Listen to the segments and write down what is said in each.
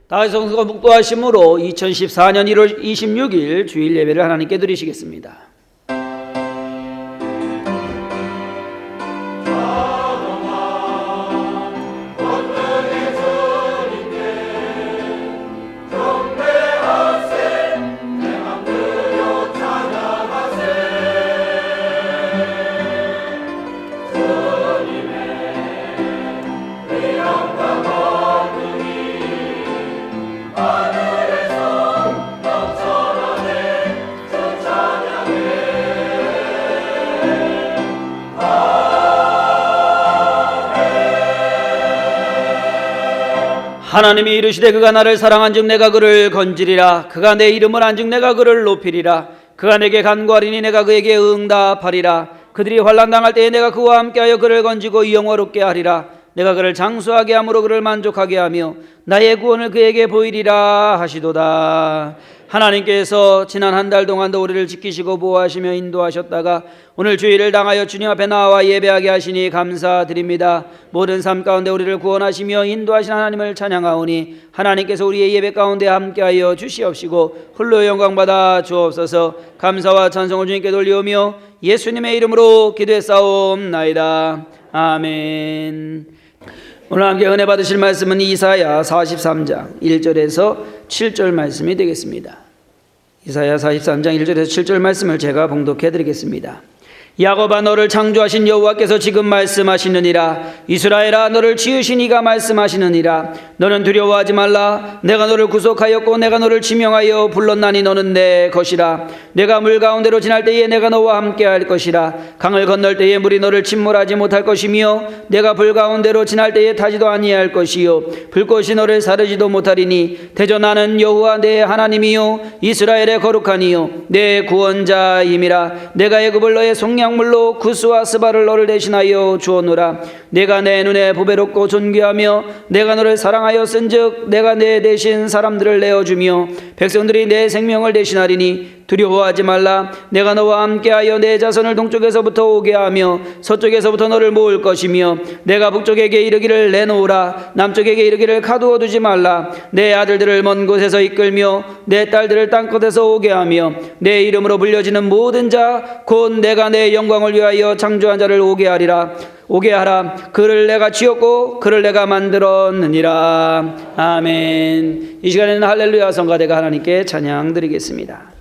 다윗 성소가 묵도하심으로 2014년 1월 26일 주일 예배를 하나님께 드리시겠습니다. 하나님이 이르시되 그가 나를 사랑한즉 내가 그를 건지리라. 그가 내 이름을 안즉 내가 그를 높이리라. 그가 내게 간구하리니 내가 그에게 응답하리라. 그들이 환난 당할 때에 내가 그와 함께하여 그를 건지고 영화롭게 하리라. 내가 그를 장수하게 함으로 그를 만족하게 하며 나의 구원을 그에게 보이리라 하시도다. 하나님께서 지난 한 달 동안도 우리를 지키시고 보호하시며 인도하셨다가 오늘 주일을 당하여 주님 앞에 나와 예배하게 하시니 감사드립니다. 모든 삶 가운데 우리를 구원하시며 인도하신 하나님을 찬양하오니 하나님께서 우리의 예배 가운데 함께하여 주시옵시고 홀로 영광받아 주옵소서. 감사와 찬송을 주님께 돌리오며 예수님의 이름으로 기도했사옵나이다. 아멘. 오늘 함께 은혜 받으실 말씀은 이사야 43장 1절에서 7절 말씀이 되겠습니다. 이사야 43장 1절에서 7절 말씀을 제가 봉독해 드리겠습니다. 야곱아 너를 창조하신 여호와께서 지금 말씀하시느니라. 이스라엘아 너를 지으신 이가 말씀하시느니라. 너는 두려워하지 말라. 내가 너를 구속하였고 내가 너를 지명하여 불렀나니 너는 내 것이라. 내가 물 가운데로 지날 때에 내가 너와 함께할 것이라. 강을 건널 때에 물이 너를 침몰하지 못할 것이며 내가 불 가운데로 지날 때에 타지도 아니할 것이요 불꽃이 너를 사르지도 못하리니 대저 나는 여호와 내 하나님이요 이스라엘의 거룩하니요 내 구원자임이라. 내가 애굽을 너의 속량물로 구스와 스바를 너를 대신하여 주었노라. 내가 내 눈에 보배롭고 존귀하며 내가 너를 사랑하였은즉 내가 내 대신 사람들을 내어주며 백성들이 내 생명을 대신하리니 두려워하지 말라. 내가 너와 함께하여 내 자손을 동쪽에서부터 오게 하며 서쪽에서부터 너를 모을 것이며 내가 북쪽에게 이르기를 내놓으라. 남쪽에게 이르기를 가두어 두지 말라. 내 아들들을 먼 곳에서 이끌며 내 딸들을 땅끝에서 오게 하며 내 이름으로 불려지는 모든 자 곧 내가 내 영광을 위하여 창조한 자를 오게 하라. 그를 내가 지었고 그를 내가 만들었느니라. 아멘. 이 시간에는 할렐루야 성가대가 하나님께 찬양 드리겠습니다.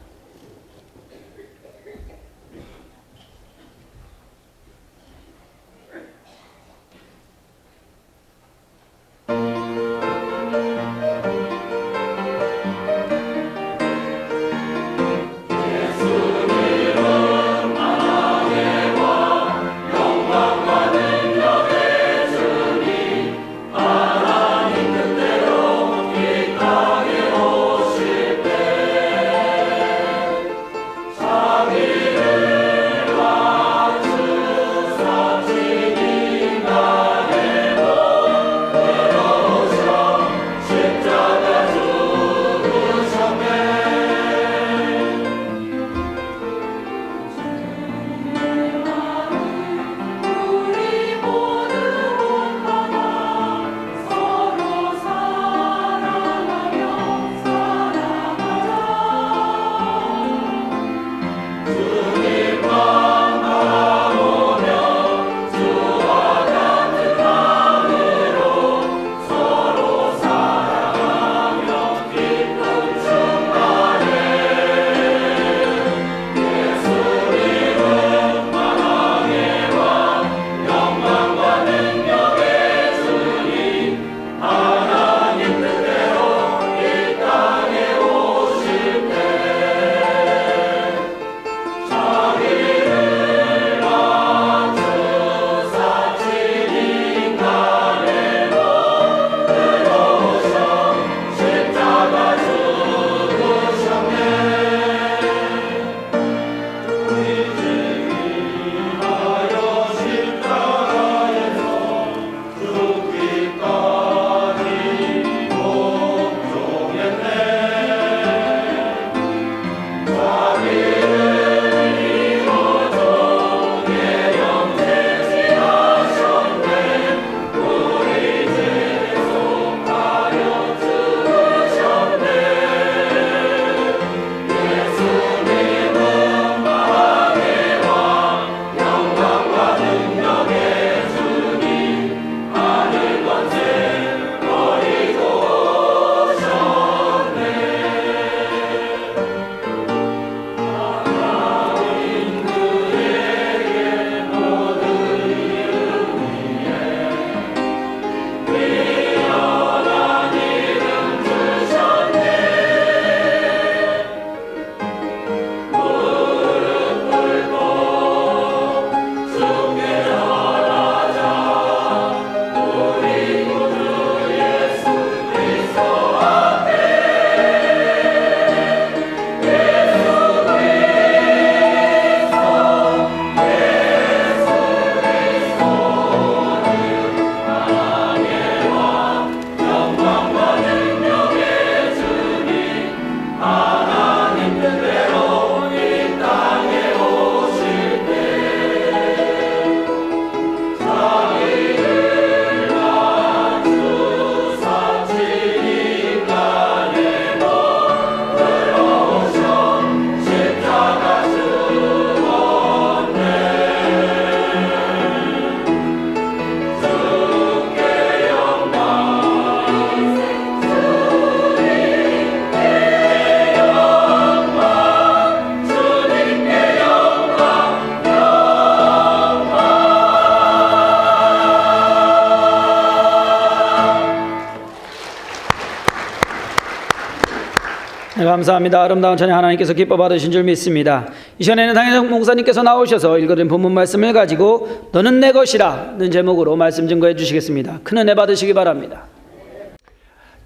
네, 감사합니다. 아름다운 찬양 하나님께서 기뻐 받으신 줄 믿습니다. 이 시간에는 당연히 목사님께서 나오셔서 읽어드린 본문 말씀을 가지고 너는 내 것이라는 제목으로 말씀 증거해 주시겠습니다. 큰 은혜 받으시기 바랍니다.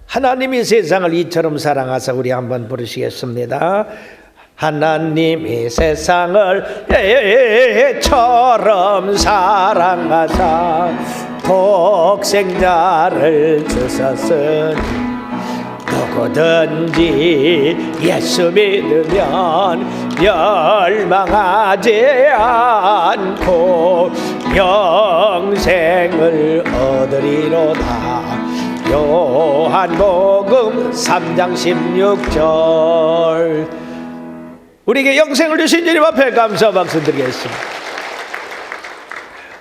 하나님이 세상을 이처럼 사랑하사, 우리 한번 부르시겠습니다. 하나님이 세상을 이처럼 사랑하사 독생자를 주셨으니 누구든지 예수 믿으면 멸망하지 않고 영생을 얻으리로다. 요한복음 3장 16절. 우리에게 영생을 주신 주님 앞에 감사 박수 드리겠습니다.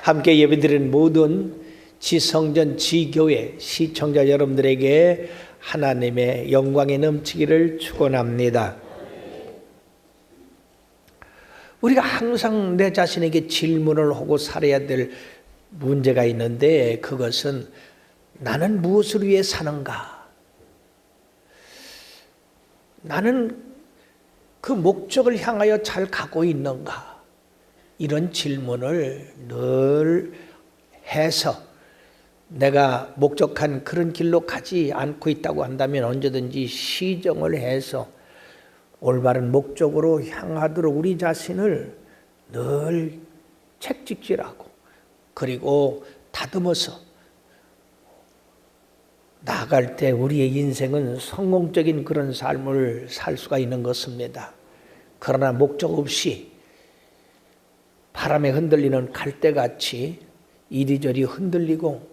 함께 예배드리는 모든 지성전 지교회 시청자 여러분들에게 하나님의 영광이 넘치기를 축원합니다. 우리가 항상 내 자신에게 질문을 하고 살아야 될 문제가 있는데, 그것은 나는 무엇을 위해 사는가? 나는 그 목적을 향하여 잘 가고 있는가? 이런 질문을 늘 해서 내가 목적한 그런 길로 가지 않고 있다고 한다면 언제든지 시정을 해서 올바른 목적으로 향하도록 우리 자신을 늘 책찍질하고, 그리고 다듬어서 나아갈 때 우리의 인생은 성공적인 그런 삶을 살 수가 있는 것입니다. 그러나 목적 없이 바람에 흔들리는 갈대같이 이리저리 흔들리고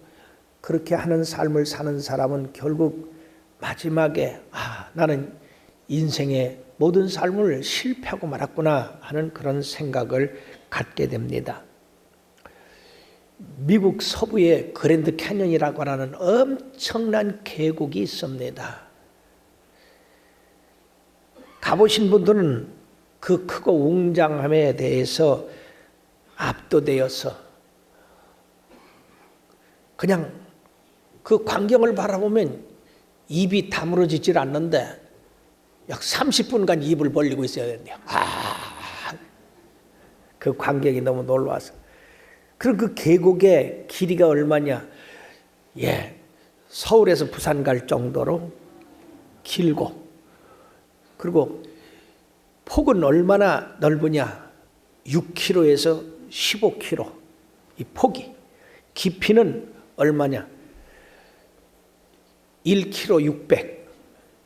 그렇게 하는 삶을 사는 사람은 결국 마지막에 나는 인생의 모든 삶을 실패하고 말았구나 하는 그런 생각을 갖게 됩니다. 미국 서부에 그랜드 캐년이라고 하는 엄청난 계곡이 있습니다. 가보신 분들은 그 크고 웅장함에 대해서 압도되어서 그냥 그 광경을 바라보면 입이 다물어지질 않는데 약 30분간 입을 벌리고 있어야 된대요. 그 광경이 너무 놀라워서. 그럼 그 계곡의 길이가 얼마냐? 서울에서 부산 갈 정도로 길고, 그리고 폭은 얼마나 넓으냐? 6km에서 15km. 이 폭이. 깊이는 얼마냐? 1km 600,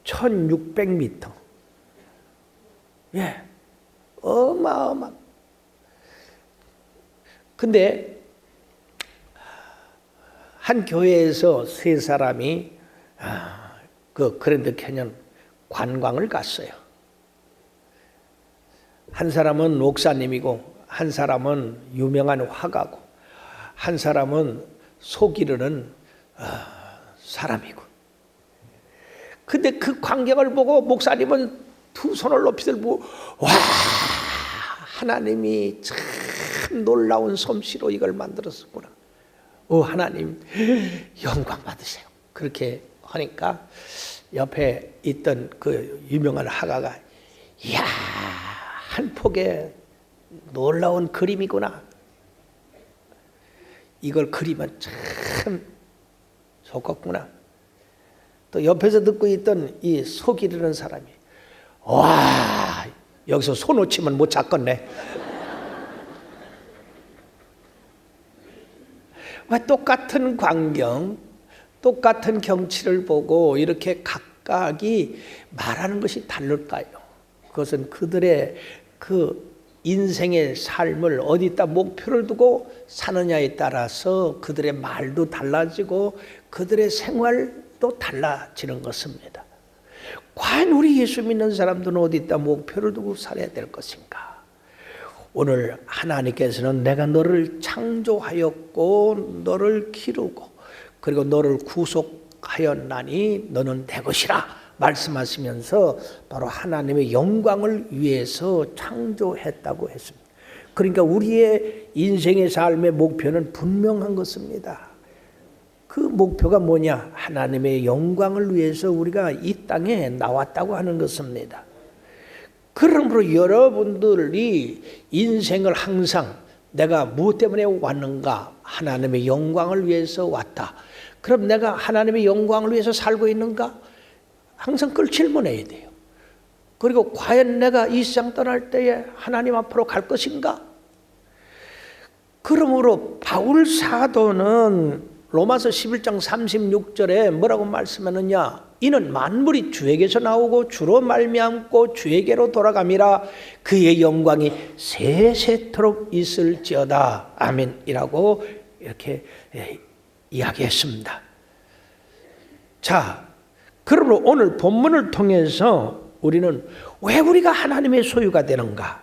1600m. 어마어마. 근데 한 교회에서 세 사람이 그 그랜드 캐년 관광을 갔어요. 한 사람은 목사님이고, 한 사람은 유명한 화가고, 한 사람은 소 기르는 사람이고. 근데 그 광경을 보고 목사님은 두 손을 높이 들고 하나님이 참 놀라운 솜씨로 이걸 만들었었구나. 하나님 영광 받으세요. 그렇게 하니까 옆에 있던 그 유명한 화가가 이야, 한 폭의 놀라운 그림이구나. 이걸 그리면 참 좋겠구나. 또 옆에서 듣고 있던 이 소 기르는 사람이 여기서 소 놓치면 못 잡겠네. 왜 똑같은 광경, 똑같은 경치를 보고 이렇게 각각이 말하는 것이 다를까요? 그것은 그들의 그 인생의 삶을 어디다 목표를 두고 사느냐에 따라서 그들의 말도 달라지고 그들의 생활도 달라지는 것입니다. 과연 우리 예수 믿는 사람들은 어디다 목표를 두고 살아야 될 것인가? 오늘 하나님께서는 내가 너를 창조하였고 너를 기르고 그리고 너를 구속하였나니 너는 내 것이라 말씀하시면서 바로 하나님의 영광을 위해서 창조했다고 했습니다. 그러니까 우리의 인생의 삶의 목표는 분명한 것입니다. 그 목표가 뭐냐? 하나님의 영광을 위해서 우리가 이 땅에 나왔다고 하는 것입니다. 그러므로 여러분들이 인생을 항상 내가 무엇 때문에 왔는가? 하나님의 영광을 위해서 왔다. 그럼 내가 하나님의 영광을 위해서 살고 있는가? 항상 그걸 질문해야 돼요. 그리고 과연 내가 이 세상 떠날 때에 하나님 앞으로 갈 것인가? 그러므로 바울 사도는 로마서 11장 36절에 뭐라고 말씀하느냐? 이는 만물이 주에게서 나오고 주로 말미암고 주에게로 돌아감이라 그의 영광이 세세토록 있을지어다. 아멘이라고 이렇게 이야기했습니다. 자, 그러므로 오늘 본문을 통해서 우리는 왜 우리가 하나님의 소유가 되는가?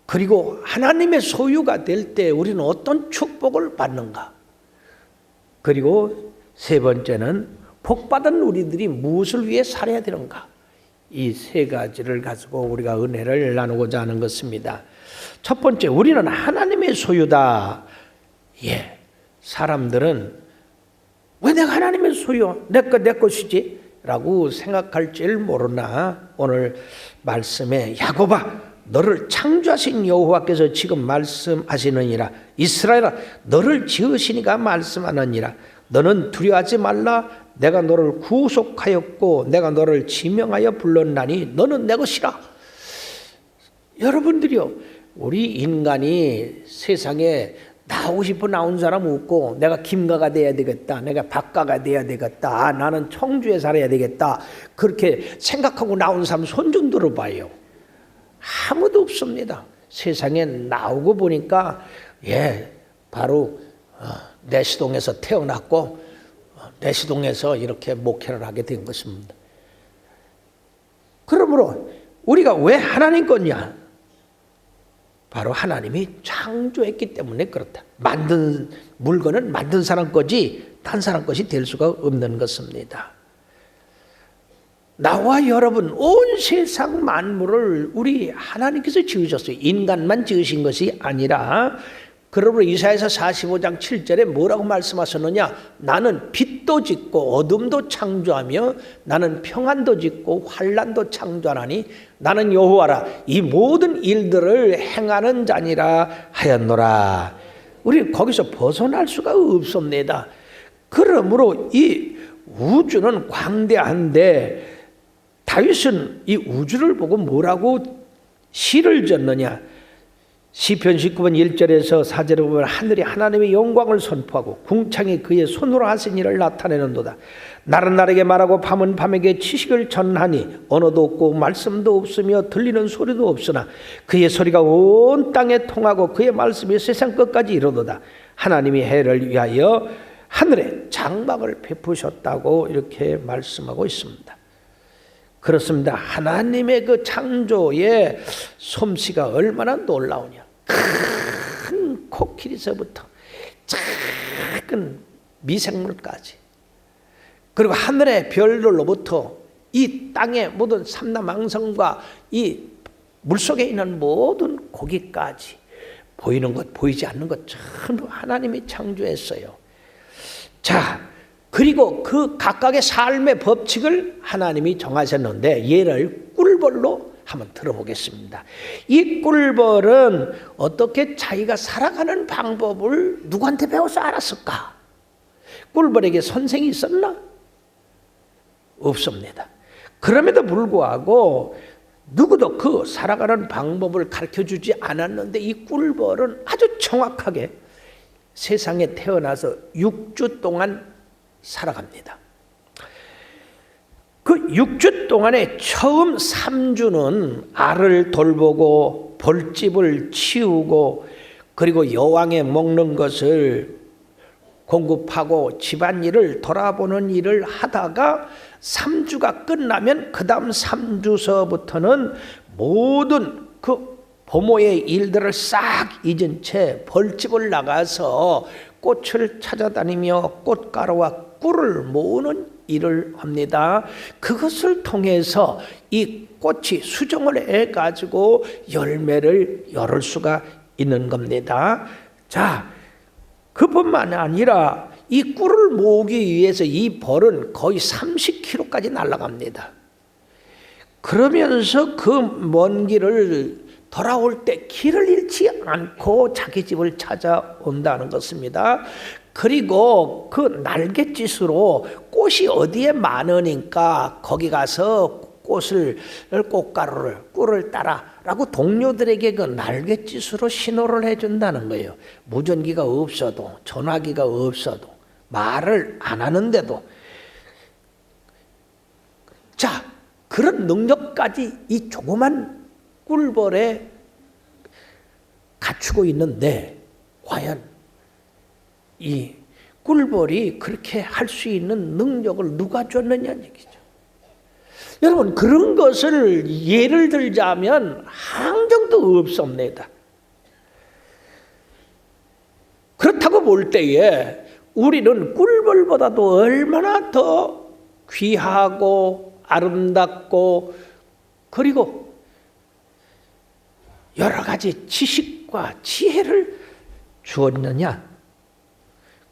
그리고 하나님의 소유가 될 때 우리는 어떤 축복을 받는가? 그리고 세 번째는 복받은 우리들이 무엇을 위해 살아야 되는가? 이 세 가지를 가지고 우리가 은혜를 나누고자 하는 것입니다. 첫 번째, 우리는 하나님의 소유다. 예, 사람들은 왜 내가 하나님의 소유, 내 것이지? 라고 생각할지를 모르나 오늘 말씀에 야곱아 너를 창조하신 여호와께서 지금 말씀하시느니라. 이스라엘아 너를 지으시니가 말씀하느니라. 너는 두려워하지 말라. 내가 너를 구속하였고 내가 너를 지명하여 불렀나니 너는 내 것이라. 여러분들이요, 우리 인간이 세상에 나오고 싶어 나온 사람 없고 내가 김가가 돼야 되겠다, 내가 박가가 돼야 되겠다, 나는 청주에 살아야 되겠다 그렇게 생각하고 나온 사람 손 좀 들어봐요. 아무도 없습니다. 세상에 나오고 보니까 바로 내시동에서 태어났고 내시동에서 이렇게 목회를 하게 된 것입니다. 그러므로 우리가 왜 하나님 거냐? 바로 하나님이 창조했기 때문에 그렇다. 만든 물건은 만든 사람 거지 딴 사람 것이 될 수가 없는 것입니다. 나와 여러분 온 세상 만물을 우리 하나님께서 지으셨어요. 인간만 지으신 것이 아니라. 그러므로 이사야서 45장 7절에 뭐라고 말씀하셨느냐? 나는 빛도 짓고 어둠도 창조하며 나는 평안도 짓고 환난도 창조하나니 나는 여호와라. 이 모든 일들을 행하는 자니라 하였노라. 우리 거기서 벗어날 수가 없습니다. 그러므로 이 우주는 광대한데 다윗은 이 우주를 보고 뭐라고 시를 졌느냐? 시편 19편 1절에서 4절에 보면 하늘이 하나님의 영광을 선포하고 궁창이 그의 손으로 하신 일을 나타내는도다. 날은 날에게 말하고 밤은 밤에게 지식을 전하니 언어도 없고 말씀도 없으며 들리는 소리도 없으나 그의 소리가 온 땅에 통하고 그의 말씀이 세상 끝까지 이르도다. 하나님이 해를 위하여 하늘에 장막을 베푸셨다고 이렇게 말씀하고 있습니다. 그렇습니다. 하나님의 그 창조의 솜씨가 얼마나 놀라우냐. 큰 코끼리서부터 작은 미생물까지, 그리고 하늘의 별들로부터 이 땅의 모든 삼라망성과 이 물속에 있는 모든 고기까지, 보이는 것 보이지 않는 것 전부 하나님이 창조했어요. 자, 그리고 그 각각의 삶의 법칙을 하나님이 정하셨는데 예를 꿀벌로 한번 들어보겠습니다. 이 꿀벌은 어떻게 자기가 살아가는 방법을 누구한테 배워서 알았을까? 꿀벌에게 선생이 있었나? 없습니다. 그럼에도 불구하고 누구도 그 살아가는 방법을 가르쳐주지 않았는데 이 꿀벌은 아주 정확하게 세상에 태어나서 6주 동안 살아갑니다. 그 6주 동안에 처음 3주는 알을 돌보고 벌집을 치우고 그리고 여왕의 먹는 것을 공급하고 집안일을 돌아보는 일을 하다가 3주가 끝나면 그 다음 3주서부터는 모든 그 부모의 일들을 싹 잊은 채 벌집을 나가서 꽃을 찾아다니며 꽃가루와 꿀을 모으는 일을 합니다. 그것을 통해서 이 꽃이 수정을 해가지고 열매를 열을 수가 있는 겁니다. 자, 그뿐만 아니라 이 꿀을 모으기 위해서 이 벌은 거의 30km까지 날아갑니다. 그러면서 그 먼 길을 돌아올 때 길을 잃지 않고 자기 집을 찾아온다는 것입니다. 그리고 그 날갯짓으로 꽃이 어디에 많으니까 거기 가서 꽃가루를 꿀을 따라라고 동료들에게 그 날갯짓으로 신호를 해준다는 거예요. 무전기가 없어도, 전화기가 없어도, 말을 안 하는데도. 자, 그런 능력까지 이 조그만 꿀벌에 갖추고 있는데 과연 이 꿀벌이 그렇게 할 수 있는 능력을 누가 줬느냐는 얘기죠. 여러분, 그런 것을 예를 들자면 한정도 없습니다. 그렇다고 볼 때에 우리는 꿀벌보다도 얼마나 더 귀하고 아름답고 그리고 여러 가지 지식과 지혜를 주었느냐?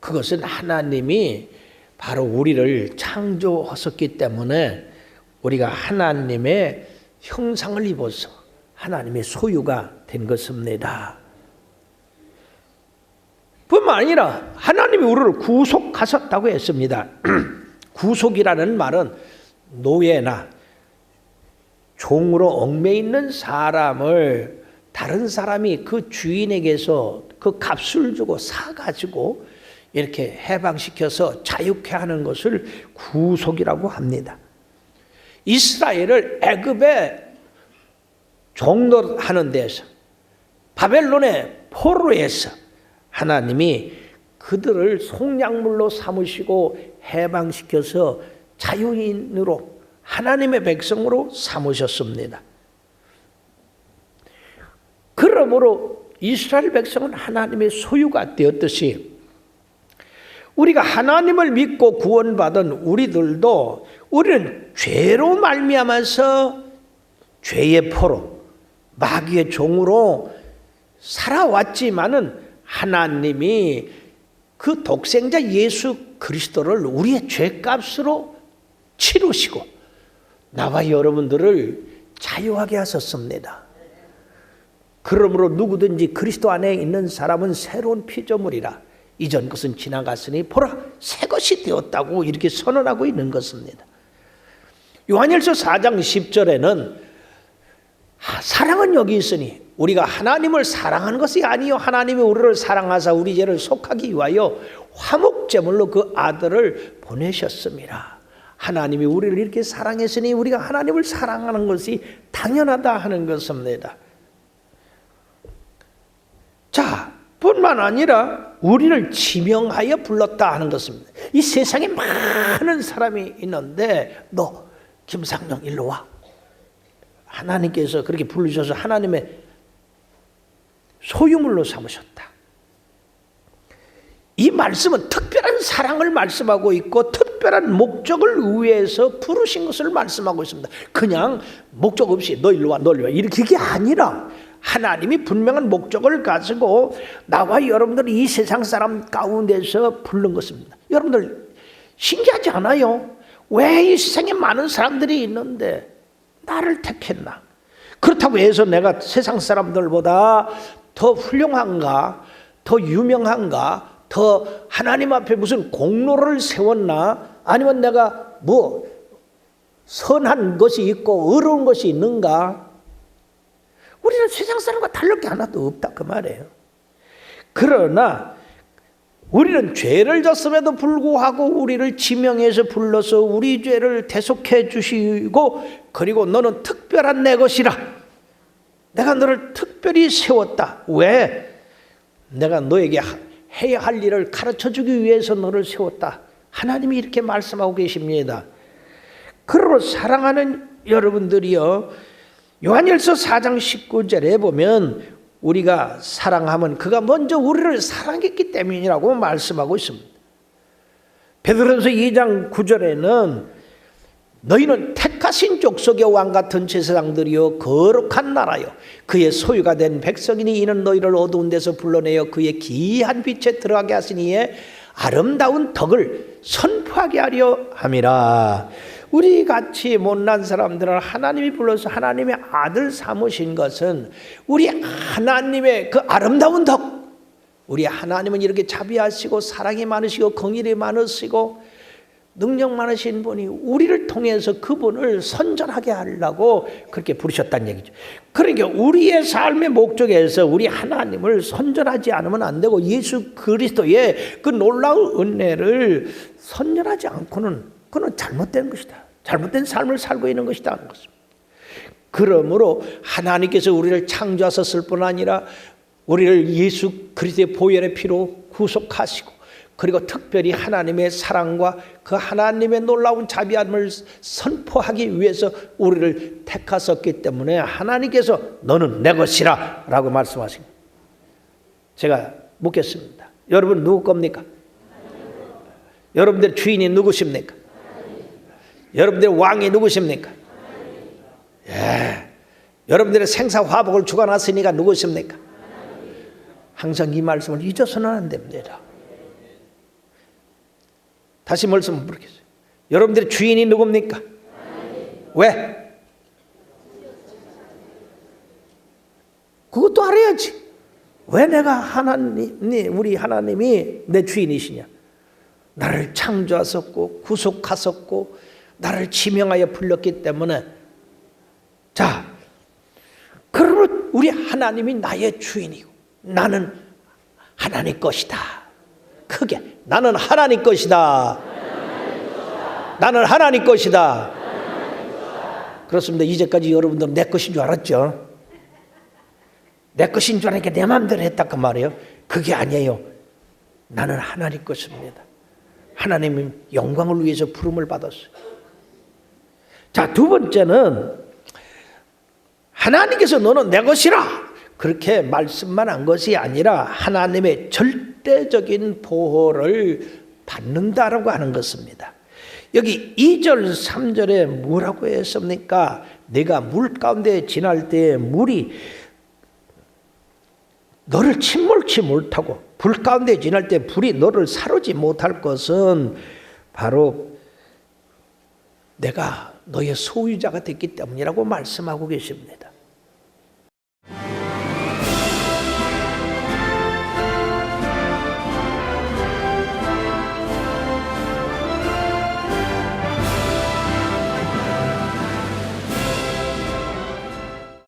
그것은 하나님이 바로 우리를 창조하셨기 때문에 우리가 하나님의 형상을 입어서 하나님의 소유가 된 것입니다. 뿐만 아니라 하나님이 우리를 구속하셨다고 했습니다. 구속이라는 말은 노예나 종으로 얽매여 있는 사람을 다른 사람이 그 주인에게서 그 값을 주고 사가지고 이렇게 해방시켜서 자유케 하는 것을 구속이라고 합니다. 이스라엘을 애굽에 종노하는 데서 바벨론의 포로에서 하나님이 그들을 속량물로 삼으시고 해방시켜서 자유인으로 하나님의 백성으로 삼으셨습니다. 그러므로 이스라엘 백성은 하나님의 소유가 되었듯이 우리가 하나님을 믿고 구원받은 우리는 죄로 말미암아서 죄의 포로, 마귀의 종으로 살아왔지만은 하나님이 그 독생자 예수 그리스도를 우리의 죄값으로 치르시고 나와 여러분들을 자유하게 하셨습니다. 그러므로 누구든지 그리스도 안에 있는 사람은 새로운 피조물이라 이전 것은 지나갔으니 보라 새 것이 되었다고 이렇게 선언하고 있는 것입니다. 요한일서 4장 10절에는 사랑은 여기 있으니 우리가 하나님을 사랑하는 것이 아니요 하나님이 우리를 사랑하사 우리 죄를 속하기 위하여 화목제물로 그 아들을 보내셨습니다. 하나님이 우리를 이렇게 사랑했으니 우리가 하나님을 사랑하는 것이 당연하다 하는 것입니다. 자, 뿐만 아니라 우리를 지명하여 불렀다 하는 것입니다. 이 세상에 많은 사람이 있는데 너 김상영 일로 와. 하나님께서 그렇게 부르셔서 하나님의 소유물로 삼으셨다. 이 말씀은 특별한 사랑을 말씀하고 있고 특별한 목적을 위해서 부르신 것을 말씀하고 있습니다. 그냥 목적 없이 너 일로 와, 너 일로 와 이렇게 그게 아니라 하나님이 분명한 목적을 가지고 나와 여러분들을 이 세상 사람 가운데서 부른 것입니다. 여러분들 신기하지 않아요? 왜 이 세상에 많은 사람들이 있는데 나를 택했나? 그렇다고 해서 내가 세상 사람들보다 더 훌륭한가? 더 유명한가? 더 하나님 앞에 무슨 공로를 세웠나? 아니면 내가 뭐 선한 것이 있고 어려운 것이 있는가? 우리는 세상 사람과 다를 게 하나도 없다 그 말이에요. 그러나 우리는 죄를 졌음에도 불구하고 우리를 지명해서 불러서 우리 죄를 대속해 주시고 그리고 너는 특별한 내 것이라 내가 너를 특별히 세웠다. 왜? 내가 너에게 해야 할 일을 가르쳐주기 위해서 너를 세웠다. 하나님이 이렇게 말씀하고 계십니다. 그러므로 사랑하는 여러분들이요, 요한일서 4장 19절에 보면 우리가 사랑하면 그가 먼저 우리를 사랑했기 때문이라고 말씀하고 있습니다. 베드로전서 2장 9절에는 너희는 택하신 족속의 왕같은 제사장들이요 거룩한 나라요 그의 소유가 된 백성이니 이는 너희를 어두운 데서 불러내어 그의 기이한 빛에 들어가게 하시니에 아름다운 덕을 선포하게 하려 함이라. 우리 같이 못난 사람들은 하나님이 불러서 하나님의 아들 삼으신 것은 우리 하나님의 그 아름다운 덕, 우리 하나님은 이렇게 자비하시고 사랑이 많으시고 긍휼이 많으시고 능력 많으신 분이 우리를 통해서 그분을 선전하게 하려고 그렇게 부르셨다는 얘기죠. 그러니까 우리의 삶의 목적에서 우리 하나님을 선전하지 않으면 안 되고 예수 그리스도의 그 놀라운 은혜를 선전하지 않고는 그건 잘못된 것이다. 잘못된 삶을 살고 있는 것이다 하는 것입니다. 그러므로 하나님께서 우리를 창조하셨을 뿐 아니라 우리를 예수 그리스도의 보혈의 피로 구속하시고 그리고 특별히 하나님의 사랑과 그 하나님의 놀라운 자비함을 선포하기 위해서 우리를 택하셨기 때문에 하나님께서 너는 내 것이라 라고 말씀하십니다. 제가 묻겠습니다. 여러분 누구 겁니까? 여러분들의 주인이 누구십니까? 여러분들의 왕이 누구십니까? 예. 여러분들의 생사화복을 주관하시니까 누구십니까? 항상 이 말씀을 잊어서는 안 됩니다. 다시 말씀 부르겠어요. 여러분들의 주인이 누굽니까? 왜? 그것도 알아야지. 왜 내가 하나님이 우리 하나님이 내 주인이시냐? 나를 창조하셨고 구속하셨고 나를 지명하여 불렀기 때문에 자, 그러면 우리 하나님이 나의 주인이고 나는 하나님 것이다. 크게 나는 하나님 것이다. 나는 하나님 것이다. 그렇습니다. 이제까지 여러분들은 내 것인 줄 알았죠? 내 것인 줄 아니까 내 마음대로 했다 그 말이에요. 그게 아니에요. 나는 하나님 것입니다. 하나님의 영광을 위해서 부름을 받았어요. 자, 두 번째는 하나님께서 너는 내 것이라 그렇게 말씀만 한 것이 아니라 하나님의 절대적인 보호를 받는다라고 하는 것입니다. 여기 2절 3절에 뭐라고 했습니까? 내가 물 가운데 지날 때 물이 너를 침몰치 못하고 불 가운데 지날 때 불이 너를 사르지 못할 것은 바로 내가 너의 소유자가 됐기 때문이라고 말씀하고 계십니다.